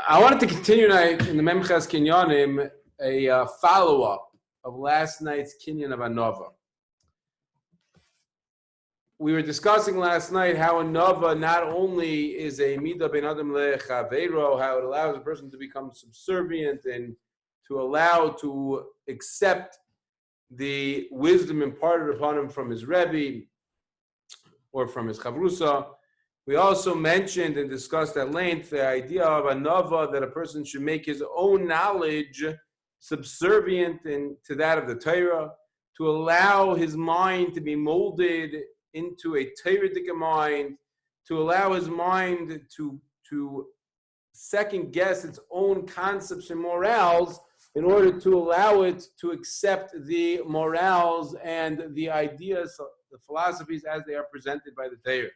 I wanted to continue tonight in the Memches Kinyanim a follow-up of last night's Kinyan of Anova. We were discussing last night how Anova not only is a midah ben adam lechaveiro, how it allows a person to become subservient and to allow to accept the wisdom imparted upon him from his Rebbe or from his Chavrusa. We also mentioned and discussed at length the idea of Anova, that a person should make his own knowledge subservient to that of the Torah, to allow his mind to be molded into a Torah-dik mind, to allow his mind to second guess its own concepts and morals in order to allow it to accept the morals and the ideas, the philosophies as they are presented by the Torah.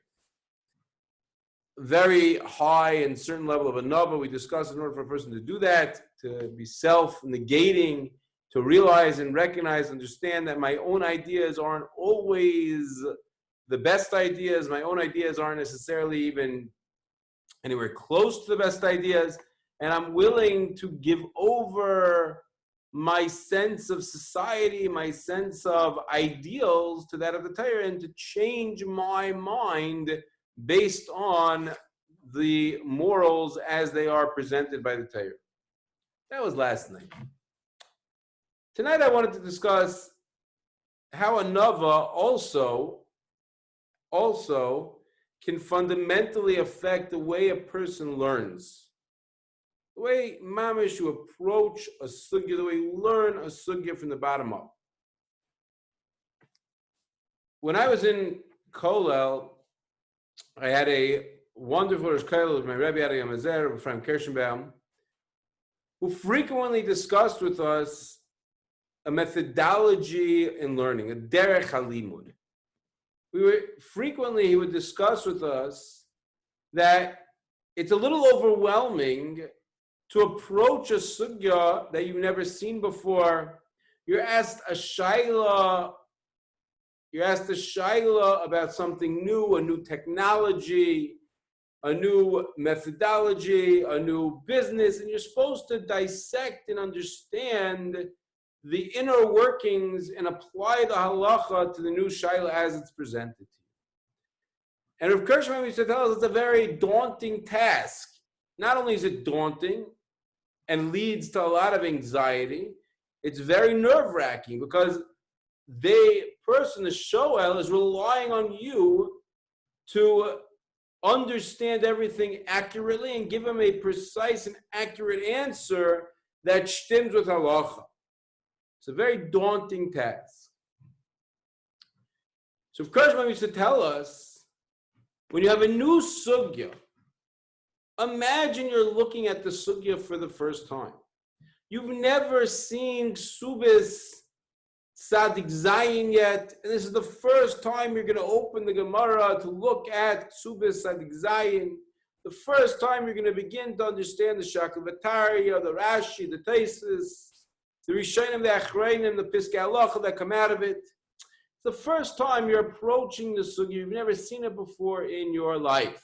Very high and certain level of Anova we discussed in order for a person to do that, to be self-negating, to realize and recognize, understand that my own ideas aren't always the best ideas. My own ideas aren't necessarily even anywhere close to the best ideas. And I'm willing to give over my sense of society, my sense of ideals to that of the Torah, and to change my mind based on the morals as they are presented by the Torah. That was last night. Tonight I wanted to discuss how Anova also can fundamentally affect the way a person learns. The way mamish you approach a sugya, the way you learn a sugya from the bottom up. When I was in Kollel, I had a wonderful Rosh Kollel with my Rebbe Ari Mesorah, Frank Kirschenbaum, who frequently discussed with us a methodology in learning, a derech halimud. He would discuss with us that it's a little overwhelming to approach a sugya that you've never seen before. You're asked a shaila about something new, a new technology, a new methodology, a new business, and you're supposed to dissect and understand the inner workings and apply the halacha to the new shaila as it's presented to you. And Rav Kirschman used to tell us it's a very daunting task. Not only is it daunting and leads to a lot of anxiety, it's very nerve-wracking because the person, the shoel, is relying on you to understand everything accurately and give him a precise and accurate answer that stems with halacha. It's a very daunting task. So of course, when we used to tell us, when you have a new sugya, imagine you're looking at the sugya for the first time. You've never seen Ksubis Sadik Zayin yet, and this is the first time you're going to open the Gemara to look at Ksubis Sadik Zayin. The first time you're going to begin to understand the Shakavatariya, the Rashi, the Taisis, the Rishonim, the Achreinim, the Piskei Halacha that come out of it. It's the first time you're approaching the sugya. You've never seen it before in your life.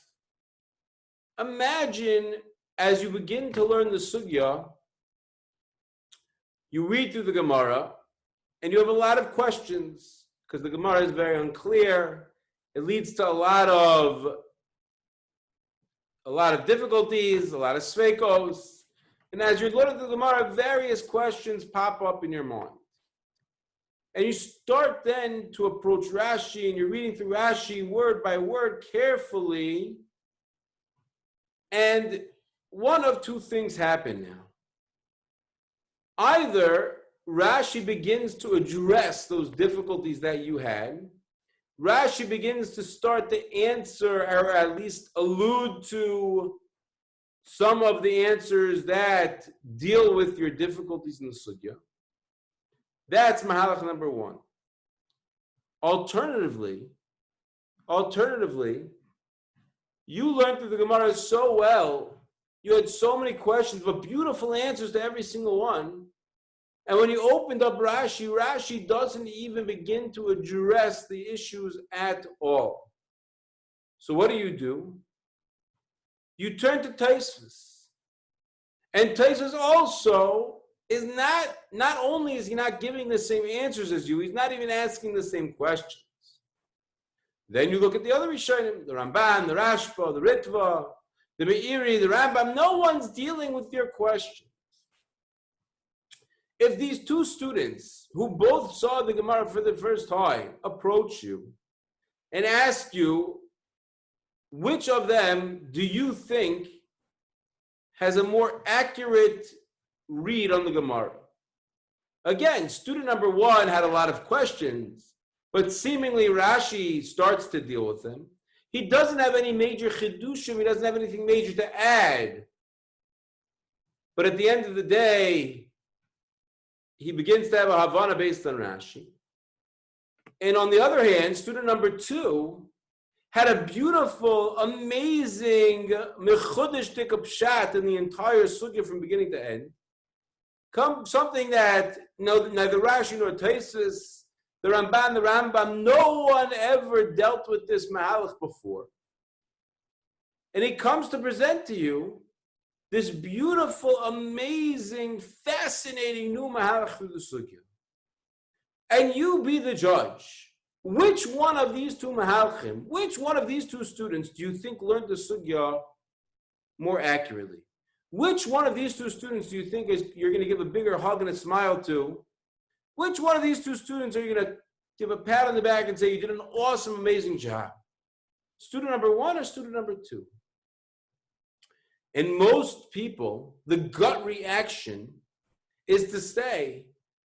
Imagine as you begin to learn the sugya, you read through the Gemara, and you have a lot of questions because the Gemara is very unclear. It leads to a lot of difficulties, a lot of sveikos. And as you're learning the Gemara, various questions pop up in your mind. And you start then to approach Rashi, and you're reading through Rashi word by word carefully. And one of two things happen now. Either Rashi begins to address those difficulties that you had. Rashi begins to start to answer, or at least allude to some of the answers that deal with your difficulties in the sugya. That's mahalach number one. Alternatively, you learned through the Gemara so well, you had so many questions, but beautiful answers to every single one. And when you opened up Rashi doesn't even begin to address the issues at all. So what do? You turn to Taisvis. And Tosfos also is not only is he not giving the same answers as you, he's not even asking the same questions. Then you look at the other Rishonim, the Ramban, the Rashba, the Ritva, the Meiri, the Rambam. No one's dealing with your questions. If these two students who both saw the Gemara for the first time approach you and ask you, which of them do you think has a more accurate read on the Gemara? Again, student number one had a lot of questions, but seemingly Rashi starts to deal with them. He doesn't have any major chidushim, he doesn't have anything major to add. But at the end of the day, he begins to have a Havana based on Rashi. And on the other hand, student number two had a beautiful, amazing, mechudesh pshat in the entire sugya from beginning to end. Something that neither Rashi nor Tosfos, the Ramban, the Rambam, no one ever dealt with this mahalach before. And he comes to present to you this beautiful, amazing, fascinating new mahalach through the sugya. And you be the judge. Which one of these two mahalchim, which one of these two students do you think learned the sugya more accurately? Which one of these two students do you think you're going to give a bigger hug and a smile to? Which one of these two students are you going to give a pat on the back and say, you did an awesome, amazing job? Student number one or student number two? And most people, the gut reaction is to say,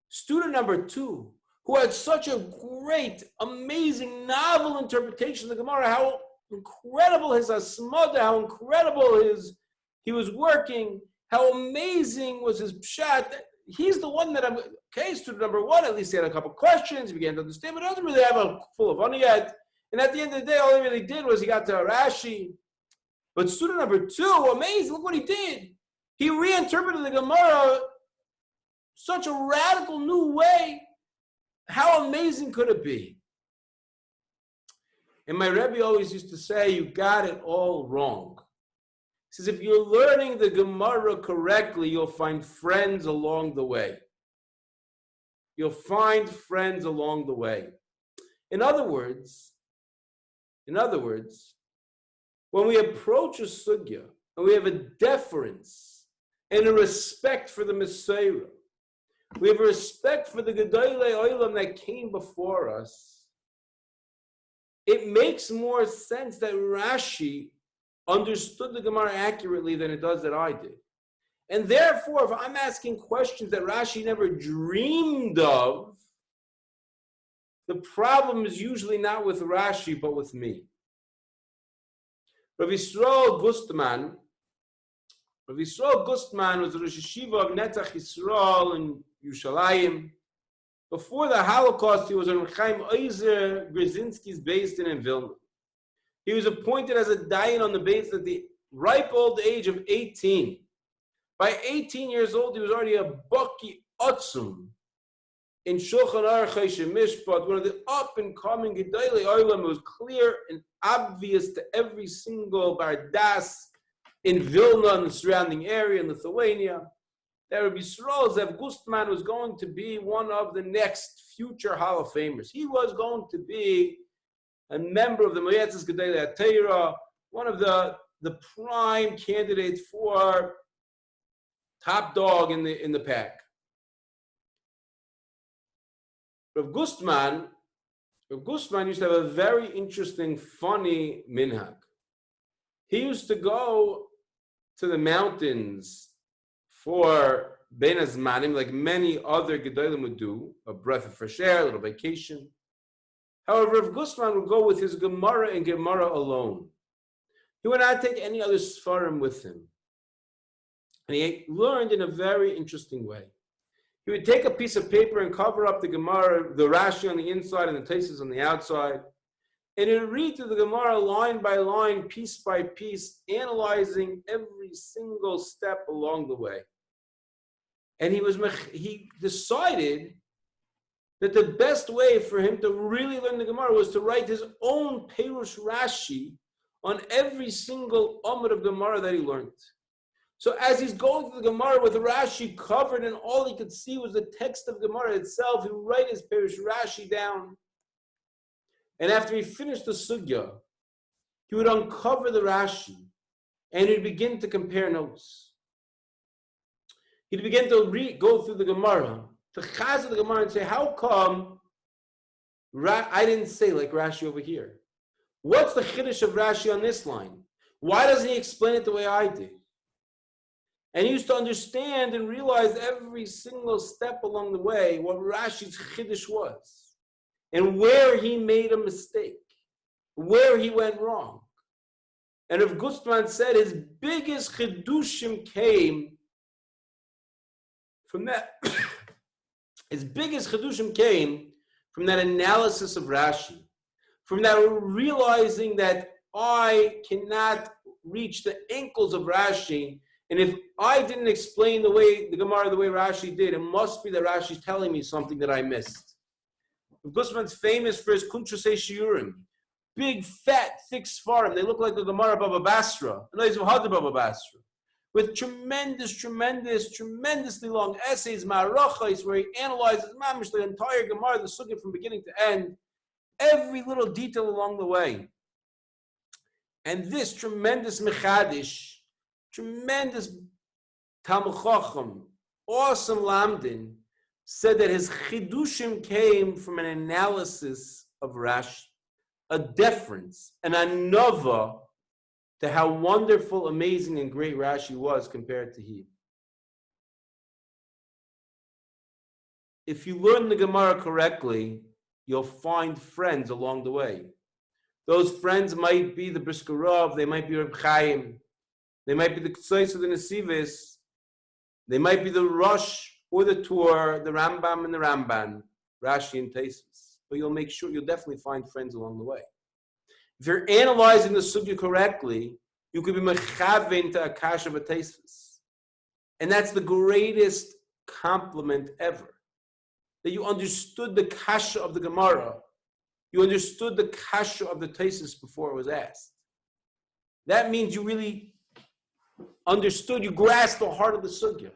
student number two, who had such a great, amazing, novel interpretation of the Gemara, how incredible his asmada, how incredible he was working, how amazing was his pshat. He's the one that student number one, at least he had a couple questions, he began to understand, but he doesn't really have a full of honey yet. And at the end of the day, all he really did was he got to Rashi. But student number two, amazing, look what he did. He reinterpreted the Gemara such a radical new way. How amazing could it be? And my Rebbe always used to say, you got it all wrong. He says, if you're learning the Gemara correctly, you'll find friends along the way. You'll find friends along the way. In other words, when we approach a sugya, and we have a deference and a respect for the Mesorah, we have a respect for the Gedolei Olam that came before us, it makes more sense that Rashi understood the Gemara accurately than it does that I did. And therefore, if I'm asking questions that Rashi never dreamed of, the problem is usually not with Rashi, but with me. Rav Yisrael Gustman was the Rosh Yeshiva of Netzach Yisrael in Yerushalayim. Before the Holocaust, he was on Chaim Oizer Grzinski's based in Vilna. He was appointed as a dayan on the base at the ripe old age of 18. By 18 years old, he was already a Baki Otzum in Shulchan Aruch Choshen Mishpat, one of the up-and-coming Gedolei Olam. It was clear and obvious to every single Bardas in Vilna and the surrounding area in Lithuania that Rabbi Yisrael Zev Gustman was going to be one of the next future Hall of Famers. He was going to be a member of the Moyetzes Gedolei HaTorah, one of the prime candidates for top dog in the pack. Rav Gustman used to have a very interesting, funny minhag. He used to go to the mountains for Ben Azmanim, like many other Gedolim would do, a breath of fresh air, a little vacation. However, Rav Gustman would go with his Gemara and Gemara alone. He would not take any other Sfarim with him. And he learned in a very interesting way. He would take a piece of paper and cover up the Gemara, the Rashi on the inside and the Tosfos on the outside, and he would read through the Gemara line by line, piece by piece, analyzing every single step along the way. And he decided that the best way for him to really learn the Gemara was to write his own Perush Rashi on every single Amud of Gemara that he learned. So as he's going through the Gemara with Rashi covered and all he could see was the text of Gemara itself, he would write his Perish Rashi down. And after he finished the Sugya, he would uncover the Rashi and he'd begin to compare notes. He'd begin to go through the Gemara, to chaz the Gemara and say, how come I didn't say like Rashi over here? What's the chiddush of Rashi on this line? Why doesn't he explain it the way I did? And he used to understand and realize every single step along the way what Rashi's chiddush was and where he made a mistake, where he went wrong. And Rav Gustman said his biggest chidushim came from that. His biggest chidushim came from that analysis of Rashi, from that realizing that I cannot reach the ankles of Rashi, and if I didn't explain the Gemara the way Rashi did, it must be that Rashi's telling me something that I missed. Gusman's famous for his kuntrasei shiurim, big, fat, thick svarim. They look like the Gemara Baba Basra, Baba Basra, with tremendously long essays, ma'arachos, where he analyzes mamish the entire Gemara, the sugya from beginning to end, every little detail along the way. And this tremendous mechadish, tremendous Talmud Chacham, awesome Lamdin, said that his chidushim came from an analysis of Rashi, a deference, an Anova to how wonderful, amazing, and great Rashi was compared to him. If you learn the Gemara correctly, you'll find friends along the way. Those friends might be the Brisker Rav, they might be Reb Chaim, they might be the Ktsois of the Nesivis, they might be the Rosh or the Tur, the Rambam and the Ramban, Rashi and Taisus. But you'll definitely find friends along the way. If you're analyzing the sugya correctly, you could be mechaven to a kasha v'taisus. And that's the greatest compliment ever. That you understood the kasha of the Gemara. You understood the kasha of the taisus before it was asked. That means you really understood, you grasped the heart of the sugya.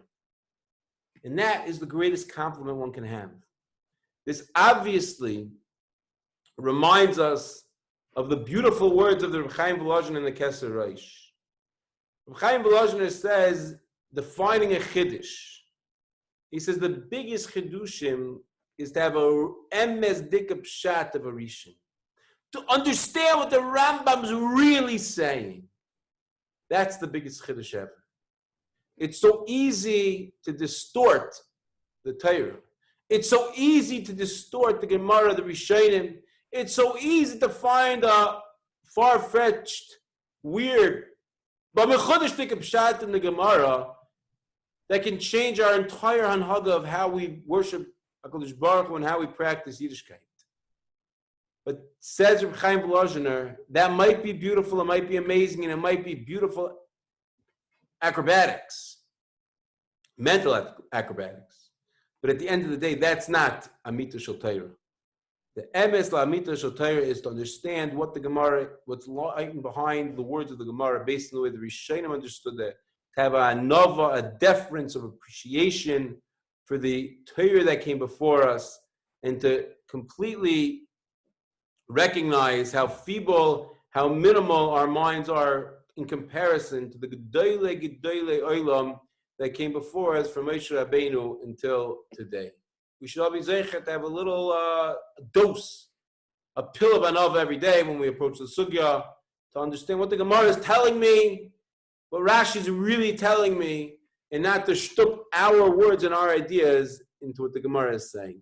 And that is the greatest compliment one can have. This obviously reminds us of the beautiful words of the Reb Chaim Volozhin in the Keser Reish. Reb Chaim Volozhin says, defining a chiddush, he says the biggest chiddushim is to have a emes dika pshat of a rishon, to understand what the Rambam's really saying. That's the biggest chiddush ever. It's so easy to distort the Torah. It's so easy to distort the Gemara, the Rishonim. It's so easy to find a far-fetched, weird, but mechodesh dik pshat in the Gemara that can change our entire hanhaga of how we worship HaKadosh Baruch Hu and how we practice Yiddishkeit. But says Reb Chaim Volozhiner, that might be beautiful, it might be amazing, and it might be beautiful acrobatics, mental acrobatics. But at the end of the day, that's not Amita Shel Torah. The emes la'amita shel Torah is to understand what the Gemara, what's lying behind the words of the Gemara, based on the way the Rishonim understood that, to have a Anova, a deference of appreciation for the Torah that came before us, and to completely recognize how feeble, how minimal our minds are in comparison to the Gedolei Olam that came before us from Moshe Rabbeinu until today. We should all be zeichet to have a little dose, a pill of Anova every day when we approach the sugya, to understand what the Gemara is telling me, what Rashi is really telling me, and not to shtup our words and our ideas into what the Gemara is saying.